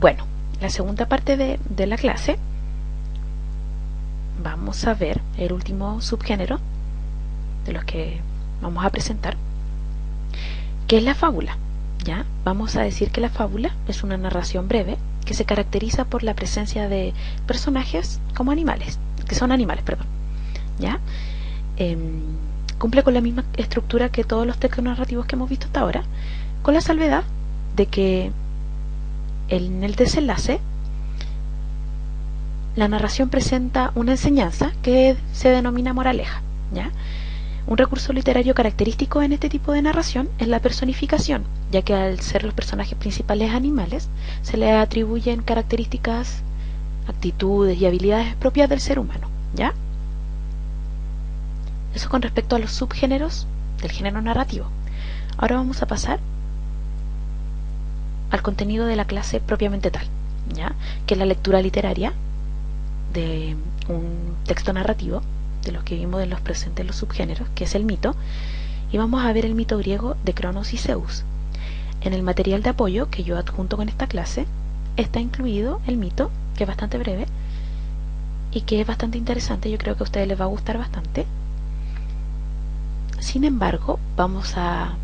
Bueno, la segunda parte de la clase vamos a ver el último subgénero de los que vamos a presentar, que es la fábula. ¿Ya? Vamos a decir que la fábula es una narración breve que se caracteriza por la presencia de personajes como animales, que son animales, perdón. ¿Ya? Cumple con la misma estructura que todos los textos narrativos que hemos visto hasta ahora, con la salvedad de que en el desenlace la narración presenta una enseñanza que se denomina moraleja. ¿Ya? Un recurso literario característico en este tipo de narración es la personificación, ya que al ser los personajes principales animales, se les atribuyen características, actitudes y habilidades propias del ser humano. ¿Ya? Eso con respecto a los subgéneros del género narrativo. Ahora vamos a pasar al contenido de la clase propiamente tal, ¿ya? Que es la lectura literaria de un texto narrativo, de los que vimos en los presentes los subgéneros, que es el mito, y vamos a ver el mito griego de Cronos y Zeus. En el material de apoyo que yo adjunto con esta clase está incluido el mito, que es bastante breve y que es bastante interesante. Yo creo que a ustedes les va a gustar bastante. Sin embargo, vamos a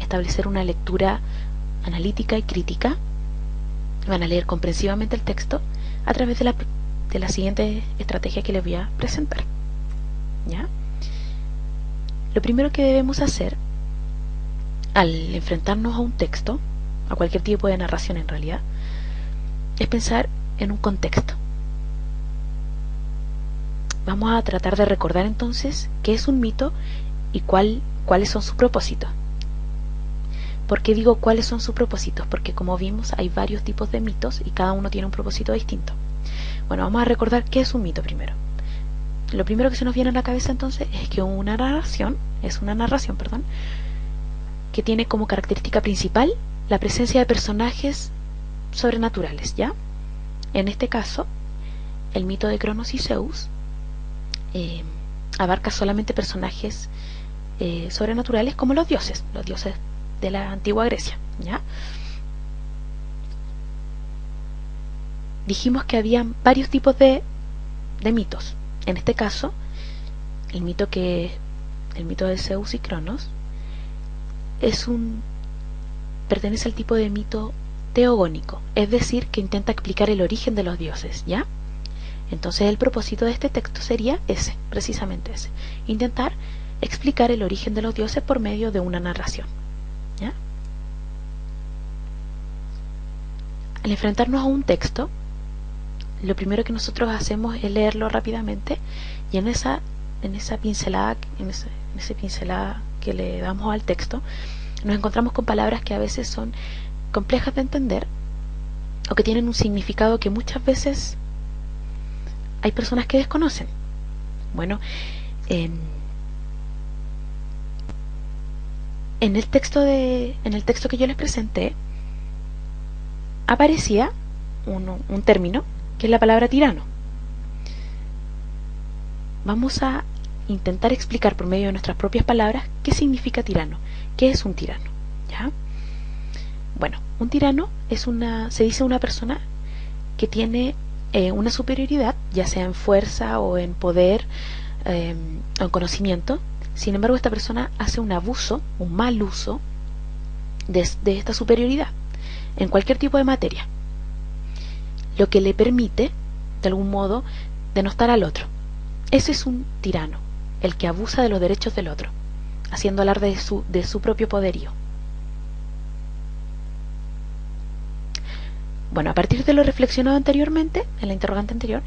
establecer una lectura analítica y crítica. Van a leer comprensivamente el texto a través de la siguiente estrategia que les voy a presentar. ¿Ya? Lo primero que debemos hacer al enfrentarnos a un texto, a cualquier tipo de narración en realidad, es pensar en un contexto. Vamos a tratar de recordar entonces qué es un mito y cuáles son sus propósitos. ¿Por qué digo cuáles son sus propósitos? Porque como vimos hay varios tipos de mitos y cada uno tiene un propósito distinto. Bueno, vamos a recordar qué es un mito primero. Lo primero que se nos viene a la cabeza entonces es que una narración que tiene como característica principal la presencia de personajes sobrenaturales, ¿ya? En este caso, el mito de Cronos y Zeus abarca solamente personajes sobrenaturales como los dioses de la antigua Grecia, ¿ya? Dijimos que había varios tipos de mitos. En este caso, el mito de Zeus y Cronos pertenece al tipo de mito teogónico, es decir, que intenta explicar el origen de los dioses, ¿ya? Entonces el propósito de este texto sería ese, precisamente ese, intentar explicar el origen de los dioses por medio de una narración, ¿ya? Al enfrentarnos a un texto, lo primero que nosotros hacemos es leerlo rápidamente y en esa pincelada que le damos al texto, nos encontramos con palabras que a veces son complejas de entender o que tienen un significado que muchas veces hay personas que desconocen. Bueno, en el texto que yo les presenté aparecía un término que es la palabra tirano. Vamos a intentar explicar por medio de nuestras propias palabras qué significa tirano, qué es un tirano, ¿ya? Bueno, un tirano se dice una persona que tiene una superioridad, ya sea en fuerza o en poder o en conocimiento. Sin embargo, esta persona hace un mal uso de esta superioridad en cualquier tipo de materia, lo que le permite, de algún modo, denostar al otro. Ese es un tirano, el que abusa de los derechos del otro, haciendo alarde de su propio poderío. Bueno, a partir de lo reflexionado anteriormente, en la interrogante anterior,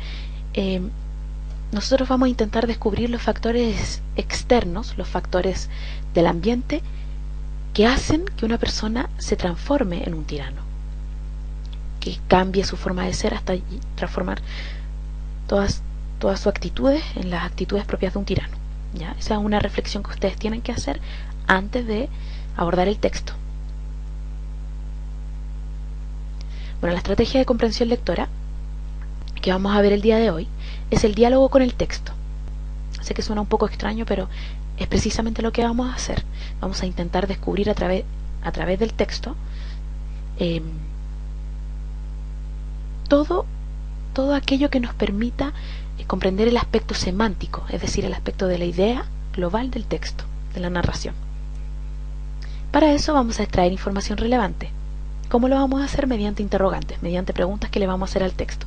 nosotros vamos a intentar descubrir los factores externos, los factores del ambiente, que hacen que una persona se transforme en un tirano, que cambie su forma de ser hasta transformar todas sus actitudes en las actitudes propias de un tirano, ¿ya? Esa es una reflexión que ustedes tienen que hacer antes de abordar el texto. Bueno, la estrategia de comprensión lectora que vamos a ver el día de hoy es el diálogo con el texto. Sé que suena un poco extraño, pero es precisamente lo que vamos a hacer. Vamos a intentar descubrir a través del texto todo, todo aquello que nos permita comprender el aspecto semántico, es decir, el aspecto de la idea global del texto, de la narración. Para eso vamos a extraer información relevante. ¿Cómo lo vamos a hacer? Mediante interrogantes, mediante preguntas que le vamos a hacer al texto.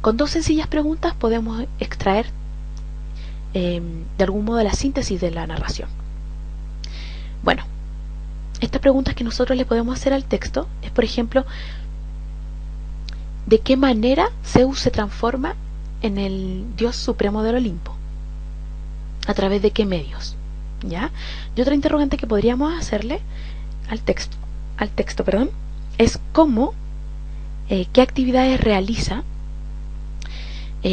Con dos sencillas preguntas podemos extraer de algún modo la síntesis de la narración. Bueno, estas preguntas que nosotros le podemos hacer al texto es, por ejemplo, ¿de qué manera Zeus se transforma en el dios supremo del Olimpo? ¿A través de qué medios? ¿Ya? Y otra interrogante que podríamos hacerle al texto, es cómo, qué actividades realiza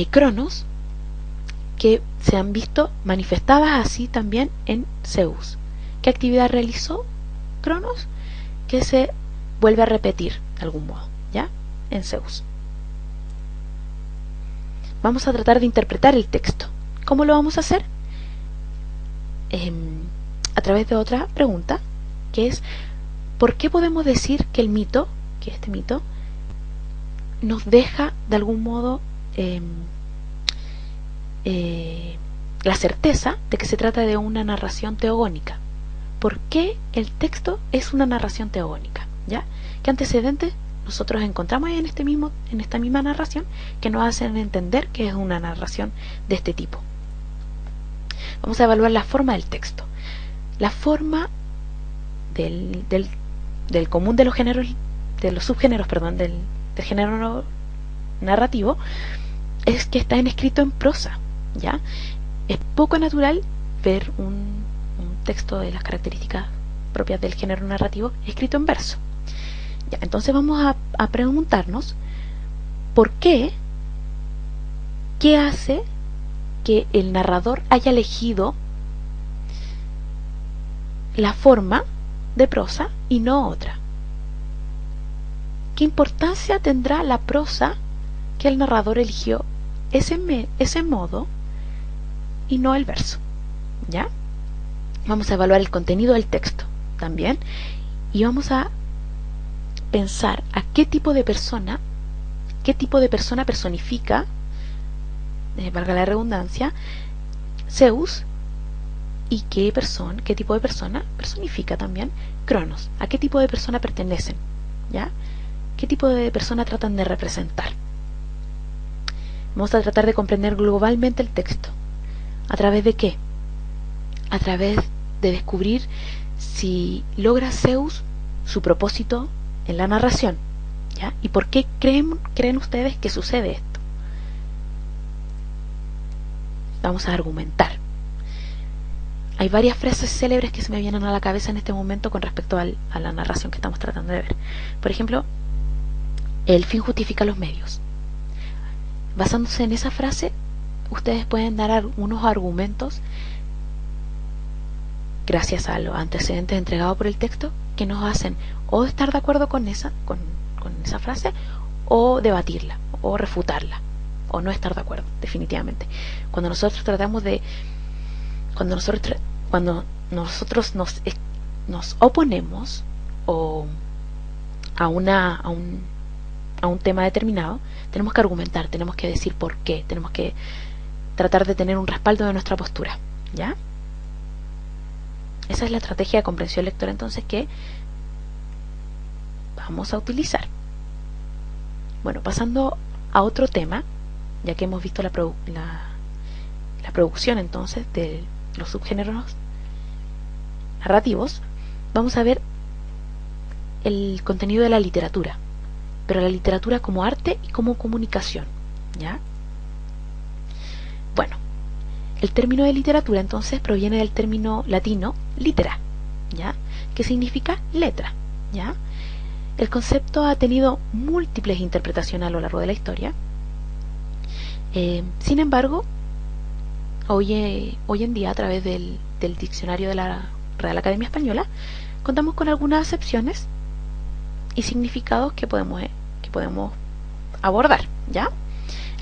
Cronos, que se han visto manifestadas así también en Zeus. ¿Qué actividad realizó Cronos que se vuelve a repetir de algún modo, ¿ya? En Zeus. Vamos a tratar de interpretar el texto. ¿Cómo lo vamos a hacer? A través de otra pregunta, que es ¿por qué podemos decir que el mito, que este mito, nos deja de algún modo la certeza de que se trata de una narración teogónica? ¿Por qué el texto es una narración teogónica? ¿Ya? ¿Qué antecedentes nosotros encontramos en esta misma narración que nos hacen entender que es una narración de este tipo? Vamos a evaluar la forma del texto. La forma del común de los géneros, de los subgéneros, perdón, del género narrativo, es que está escrito en prosa, ¿ya? Es poco natural ver un texto de las características propias del género narrativo escrito en verso. Ya, entonces vamos a preguntarnos ¿por qué? ¿Qué hace que el narrador haya elegido la forma de prosa y no otra? ¿Qué importancia tendrá la prosa que el narrador eligió ese modo y no el verso? ¿Ya? Vamos a evaluar el contenido del texto también y vamos a pensar a qué tipo de persona personifica, valga la redundancia, Zeus, y qué tipo de persona personifica también Cronos. ¿A qué tipo de persona pertenecen? ¿Ya? ¿Qué tipo de persona tratan de representar? Vamos a tratar de comprender globalmente el texto. ¿A través de qué? A través de descubrir si logra Zeus su propósito en la narración, ¿ya? ¿Y por qué creen ustedes que sucede esto? Vamos a argumentar. Hay varias frases célebres que se me vienen a la cabeza en este momento con respecto a la narración que estamos tratando de ver. Por ejemplo, el fin justifica los medios. Basándose en esa frase, ustedes pueden dar unos argumentos gracias a los antecedentes entregados por el texto que nos hacen o estar de acuerdo con esa frase, o debatirla, o refutarla, o no estar de acuerdo, definitivamente. Cuando nosotros nos oponemos a un tema determinado, tenemos que argumentar, tenemos que decir por qué, tenemos que tratar de tener un respaldo de nuestra postura, ¿ya? Esa es la estrategia de comprensión lectora entonces que vamos a utilizar. Bueno, pasando a otro tema, ya que hemos visto la producción entonces de los subgéneros narrativos, vamos a ver el contenido de la literatura, pero la literatura como arte y como comunicación, ¿ya? Bueno, el término de literatura entonces proviene del término latino litera, ¿ya? Que significa letra, ¿ya? El concepto ha tenido múltiples interpretaciones a lo largo de la historia. Sin embargo, hoy en día, a través del diccionario de la Real Academia Española, contamos con algunas acepciones y significados que podemos abordar, ¿ya?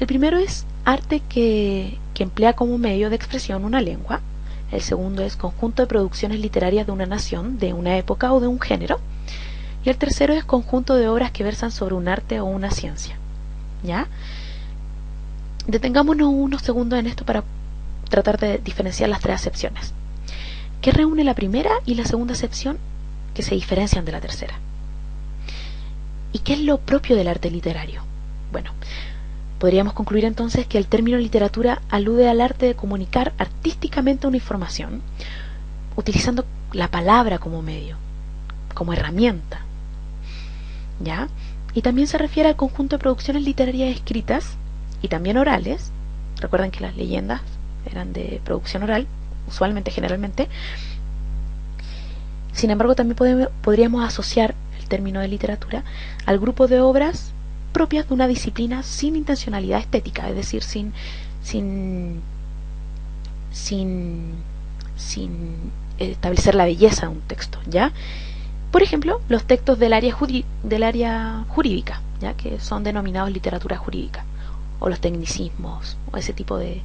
El primero es arte que emplea como medio de expresión una lengua. El segundo es conjunto de producciones literarias de una nación, de una época o de un género, y el tercero es conjunto de obras que versan sobre un arte o una ciencia. ¿Ya? Detengámonos unos segundos en esto para tratar de diferenciar las tres acepciones. ¿Qué reúne la primera y la segunda acepción que se diferencian de la tercera? ¿Y qué es lo propio del arte literario? Bueno, podríamos concluir entonces que el término literatura alude al arte de comunicar artísticamente una información, utilizando la palabra como medio, como herramienta. ¿Ya? Y también se refiere al conjunto de producciones literarias escritas y también orales. Recuerden que las leyendas eran de producción oral, usualmente, generalmente. Sin embargo, también podríamos asociar el término de literatura al grupo de obras propias de una disciplina sin intencionalidad estética, es decir, sin establecer la belleza de un texto, ¿ya? Por ejemplo, los textos del área jurídica, ¿ya? Que son denominados literatura jurídica, o los tecnicismos, o ese tipo de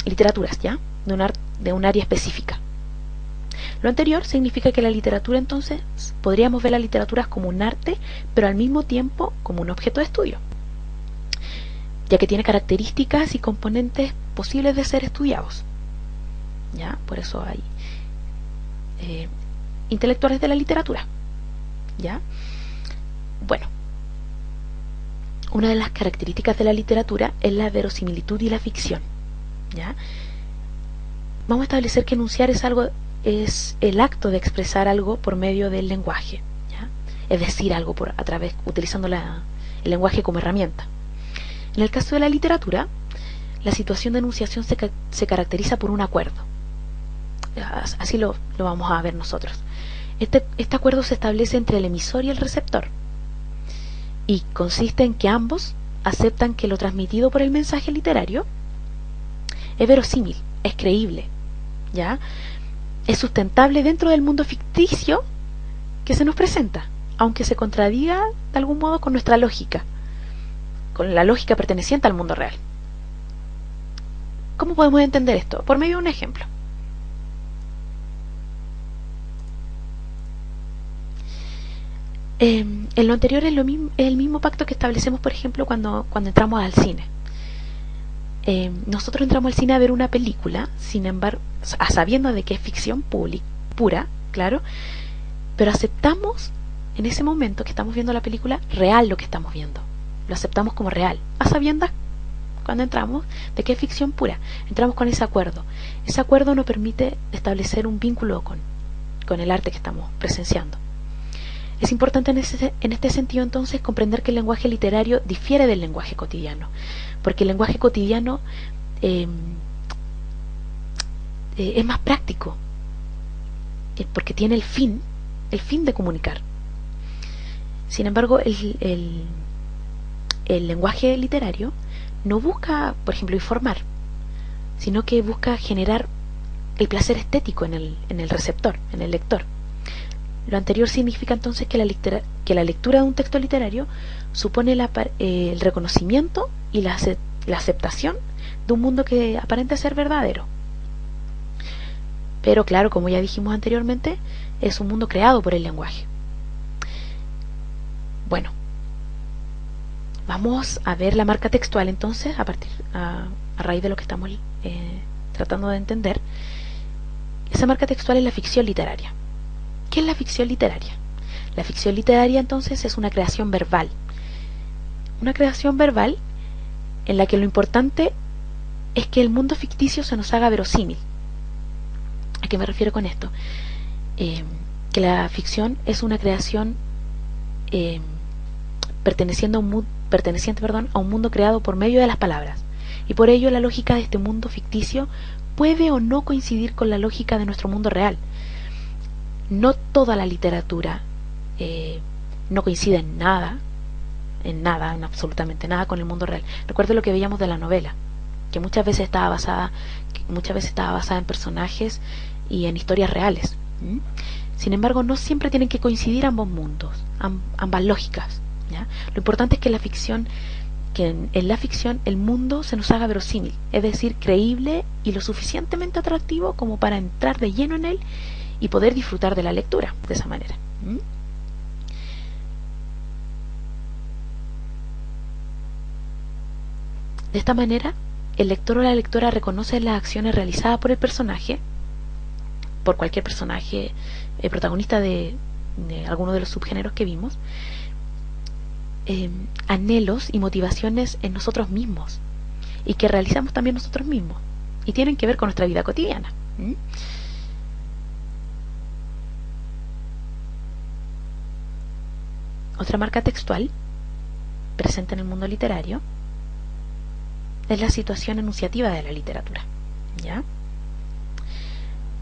literaturas, ¿ya? De un área específica. Lo anterior significa que la literatura, entonces, podríamos ver la literatura como un arte, pero al mismo tiempo como un objeto de estudio, ya que tiene características y componentes posibles de ser estudiados. ¿Ya? Por eso hay intelectuales de la literatura. ¿Ya? Bueno, una de las características de la literatura es la verosimilitud y la ficción. ¿Ya? Vamos a establecer que enunciar es el acto de expresar algo por medio del lenguaje, ¿ya? Es decir, algo utilizando el lenguaje como herramienta. En el caso de la literatura, la situación de enunciación se caracteriza por un acuerdo. Así lo vamos a ver nosotros. Este acuerdo se establece entre el emisor y el receptor y consiste en que ambos aceptan que lo transmitido por el mensaje literario es verosímil, es creíble, ¿ya? Es sustentable dentro del mundo ficticio que se nos presenta, aunque se contradiga de algún modo con nuestra lógica, con la lógica perteneciente al mundo real. ¿Cómo podemos entender esto? Por medio de un ejemplo. En lo anterior es el mismo pacto que establecemos, por ejemplo, cuando entramos al cine. Nosotros entramos al cine a ver una película, sin embargo, sabiendo de que es ficción pura, claro, pero aceptamos en ese momento que estamos viendo la película real lo que estamos viendo. Lo aceptamos como real, a sabiendas cuando entramos de que es ficción pura. Entramos con ese acuerdo. Ese acuerdo nos permite establecer un vínculo con el arte que estamos presenciando. Es importante en este sentido entonces comprender que el lenguaje literario difiere del lenguaje cotidiano, porque el lenguaje cotidiano es más práctico, porque tiene el fin de comunicar. Sin embargo, el lenguaje literario no busca, por ejemplo, informar, sino que busca generar el placer estético en el receptor, en el lector. Lo anterior significa entonces que la lectura de un texto literario supone el reconocimiento y la aceptación de un mundo que aparenta ser verdadero. Pero claro, como ya dijimos anteriormente, es un mundo creado por el lenguaje. Bueno, vamos a ver la marca textual entonces, a raíz de lo que estamos tratando de entender. Esa marca textual es la ficción literaria. ¿Qué es la ficción literaria? La ficción literaria entonces es una creación verbal. Una creación verbal en la que lo importante es que el mundo ficticio se nos haga verosímil. ¿A qué me refiero con esto? Que la ficción es una creación perteneciente a un mundo creado por medio de las palabras. Y por ello la lógica de este mundo ficticio puede o no coincidir con la lógica de nuestro mundo real. No toda la literatura no coincide en absolutamente nada con el mundo real. Recuerden lo que veíamos de la novela, que muchas veces estaba basada en personajes y en historias reales. Sin embargo, no siempre tienen que coincidir ambos mundos, ambas lógicas, ¿ya? Lo importante es que en la ficción el mundo se nos haga verosímil, es decir, creíble y lo suficientemente atractivo como para entrar de lleno en él y poder disfrutar de la lectura de esa manera. ¿Mm? De esta manera, el lector o la lectora reconoce las acciones realizadas por el personaje, por cualquier personaje protagonista de alguno de los subgéneros que vimos, anhelos y motivaciones en nosotros mismos y que realizamos también nosotros mismos y tienen que ver con nuestra vida cotidiana. ¿Mm? Otra marca textual presente en el mundo literario es la situación enunciativa de la literatura. ¿Ya?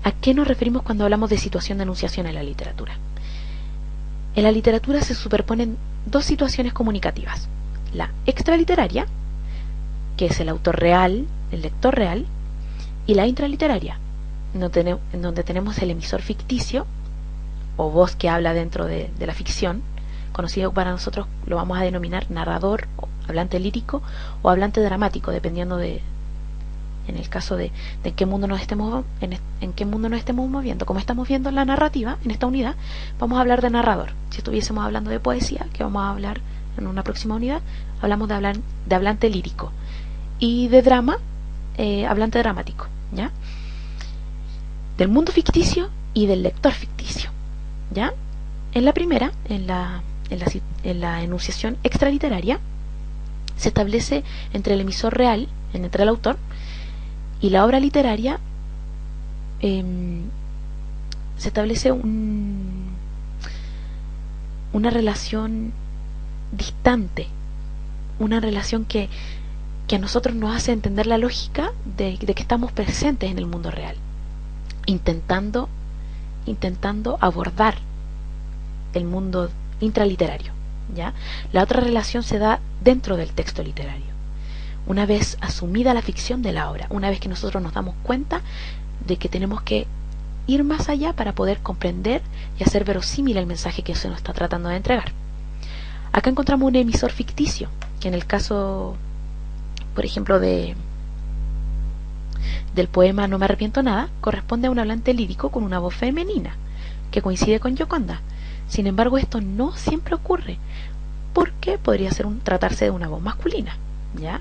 ¿A qué nos referimos cuando hablamos de situación de enunciación en la literatura? En la literatura se superponen dos situaciones comunicativas: la extraliteraria, que es el autor real, el lector real, y la intraliteraria, en donde tenemos el emisor ficticio o voz que habla dentro de la ficción, conocido para nosotros, lo vamos a denominar narrador, hablante lírico o hablante dramático, dependiendo de, en el caso de en qué mundo nos estemos moviendo. Como estamos viendo la narrativa en esta unidad, vamos a hablar de narrador. Si estuviésemos hablando de poesía, que vamos a hablar en una próxima unidad, hablamos de hablante lírico, y de drama, hablante dramático, ¿ya? Del mundo ficticio y del lector ficticio, ¿ya? En la primera, en la enunciación extraliteraria, se establece entre el emisor real, entre el autor, y la obra literaria, se establece una relación distante, una relación que a nosotros nos hace entender la lógica de que estamos presentes en el mundo real, intentando abordar el mundo intraliterario, ¿ya? La otra relación se da dentro del texto literario, una vez asumida la ficción de la obra, una vez que nosotros nos damos cuenta de que tenemos que ir más allá para poder comprender y hacer verosímil el mensaje que se nos está tratando de entregar. Acá encontramos un emisor ficticio, que en el caso, por ejemplo, del poema No me arrepiento nada, corresponde a un hablante lírico con una voz femenina, que coincide con Gioconda. Sin embargo, esto no siempre ocurre, porque podría tratarse de una voz masculina, ¿ya?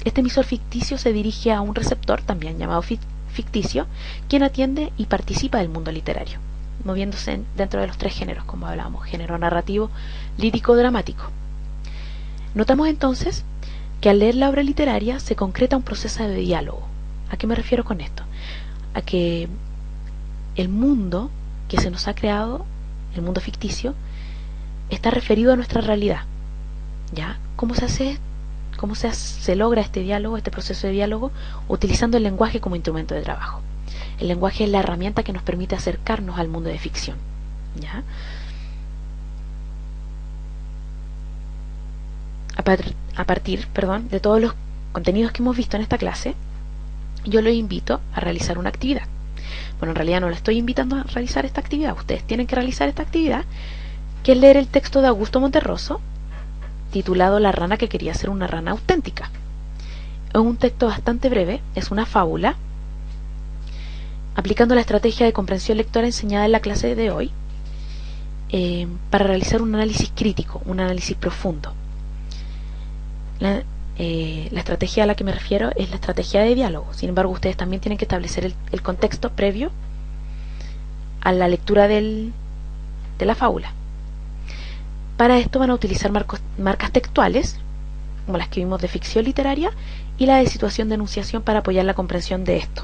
Este emisor ficticio se dirige a un receptor, también llamado ficticio, quien atiende y participa del mundo literario, moviéndose dentro de los tres géneros, como hablábamos: género narrativo, lírico, dramático. Notamos entonces que al leer la obra literaria se concreta un proceso de diálogo. ¿A qué me refiero con esto? A que el mundo que se nos ha creado, el mundo ficticio, está referido a nuestra realidad, ¿ya? ¿Cómo se logra este diálogo, este proceso de diálogo? Utilizando el lenguaje como instrumento de trabajo. El lenguaje es la herramienta que nos permite acercarnos al mundo de ficción, ¿ya? A partir de todos los contenidos que hemos visto en esta clase, yo los invito a realizar una actividad. Bueno, en realidad no lo estoy invitando a realizar esta actividad, ustedes tienen que realizar esta actividad, que es leer el texto de Augusto Monterroso, titulado La rana que quería ser una rana auténtica. Es un texto bastante breve, es una fábula, aplicando la estrategia de comprensión lectora enseñada en la clase de hoy, para realizar un análisis crítico, un análisis profundo. La estrategia a la que me refiero es la estrategia de diálogo. Sin embargo, ustedes también tienen que establecer el contexto previo a la lectura de la fábula. Para esto van a utilizar marcas textuales, como las que vimos de ficción literaria, y la de situación de enunciación para apoyar la comprensión de esto.